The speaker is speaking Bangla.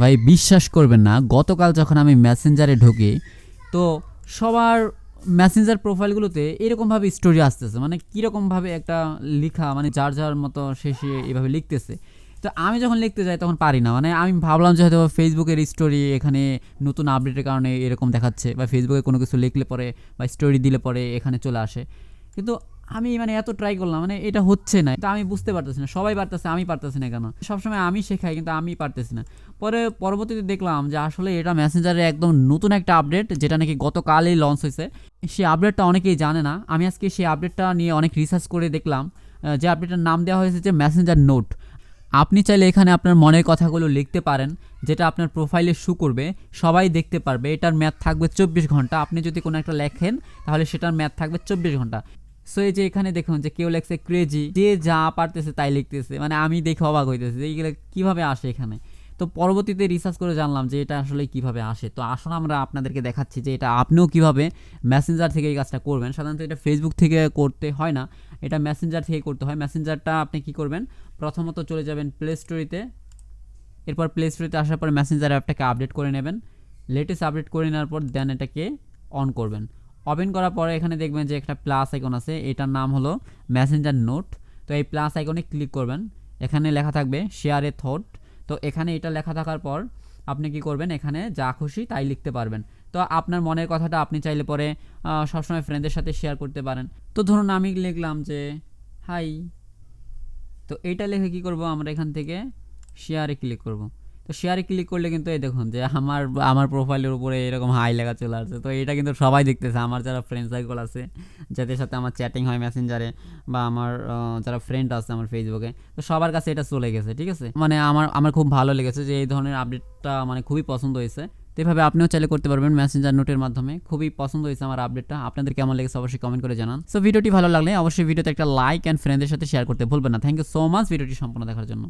ভাই বিশ্বাস করবেন না, গতকাল যখন আমি মেসেঞ্জারে ঢুকি তো সবার মেসেঞ্জার প্রোফাইলগুলোতে এরকমভাবে স্টোরি আসতেছে, মানে কীরকমভাবে একটা লেখা, মানে যার যার মতো সে এভাবে লিখতেছে। তো আমি যখন লিখতে যাই তখন পারি না, মানে আমি ভাবলাম যে হয়তো ফেসবুকের স্টোরি এখানে নতুন আপডেটের কারণে এরকম দেখাচ্ছে, বা ফেসবুকে কোনো কিছু লিখলে পরে বা স্টোরি দিলে পরে এখানে চলে আসে। কিন্তু আমি মানে এত ট্রাই করলাম, মানে এটা হচ্ছে না, তো আমি বুঝতে পারতেছি না, সবাই পারতেছে আমি পারতেছি না কেন। সবসময় আমি শেখাই কিন্তু আমি পারতেছি না। পরবর্তীতে দেখলাম যে আসলে এটা মেসেঞ্জারে একদম নতুন একটা আপডেট, যেটা নাকি গতকালই লঞ্চ হয়েছে। সেই আপডেটটা অনেকেই জানে না। আমি আজকে সেই আপডেটটা নিয়ে অনেক রিসার্চ করে দেখলাম। যে আপডেটটার নাম দেওয়া হয়েছে যে মেসেঞ্জার নোট। আপনি চাইলে এখানে আপনার মনের কথাগুলো লিখতে পারেন, যেটা আপনার প্রোফাইলে শো করবে, সবাই দেখতে পারবে। এটার মেয়াদ থাকবে 24 ঘন্টা। আপনি যদি কোনো একটা লেখেন তাহলে সেটার মেয়াদ থাকবে 24 ঘন্টা। সো এই যে এখানে দেখুন যে কেউ লেখছে ক্রেজি, যে যা পারতেছে তাই লিখতেছে, মানে আমি দেখে অবাক হইতেছে যে এইগুলো কীভাবে আসে এখানে। তো পরবর্তীতে রিসার্চ করে জানলাম যে এটা আসলে কিভাবে আসে। তো আসুন আমরা আপনাদেরকে দেখাচ্ছি যে এটা আপনিও কিভাবে মেসেঞ্জার থেকে এই কাজটা করবেন। সাধারণত এটা ফেসবুক থেকে করতে হয় না, এটা মেসেঞ্জার থেকে করতে হয়। মেসেঞ্জারটা আপনি কি করবেন, প্রথমত চলে যাবেন প্লে স্টোরিতে। এরপর প্লে স্টোরিতে আসার পর মেসেঞ্জার অ্যাপটাকে আপডেট করে নেবেন। লেটেস্ট আপডেট করে নেওয়ার পর দেন এটাকে অন করবেন। ওপেন করার পরে এখানে দেখবেন যে একটা প্লাস আইকন আছে, এটার নাম হলো মেসেঞ্জার নোট। তো এই প্লাস আইকনে ক্লিক করবেন। এখানে লেখা থাকবে শেয়ার এ থট। তো এখানে এটা লেখা থাকার পর আপনি কি করবেন, এখানে যা খুশি তাই লিখতে পারবেন। তো আপনার মনের কথাটা আপনি চাইলে পরে সবসময় ফ্রেন্ডদের সাথে শেয়ার করতে পারেন। তো ধরুন আমি লিখলাম যে হাই। তো এইটা লিখে কি করব, আমরা এখান থেকে শেয়ারে ক্লিক করব। তো শেয়ারে ক্লিক করলে কিন্তু এই দেখুন যে আমার আমার প্রোফাইলের উপরে এরকম হাই লেখা চলে আসছে। তো এটা কিন্তু সবাই দেখতেছে, আমার যারা ফ্রেন্ড সার্কেল আছে, যাদের সাথে আমার চ্যাটিং হয় মেসেঞ্জারে, বা আমার যারা ফ্রেন্ড আছে আমার ফেসবুকে, তো সবার কাছে এটা চলে গেছে। ঠিক আছে, মানে আমার আমার খুব ভালো লেগেছে যে এই ধরনের আপডেটটা, মানে খুবই পছন্দ হয়েছে। তো এভাবে আপনিও চাইলে করতে পারবেন মেসেঞ্জার নোটের মাধ্যমে। খুবই পছন্দ হয়েছে আমার আপডেটটা। আপনাদের কেমন লেগেছে অবশ্যই কমেন্ট করে জানান। সো ভিডিওটি ভালো লাগলে অবশ্যই ভিডিওতে একটা লাইক অ্যান্ড ফ্রেন্ডদের সাথে শেয়ার করতে ভুলবেন না। থ্যাংক ইউ সো মাচ ভিডিওটি সম্পূর্ণ দেখার জন্য।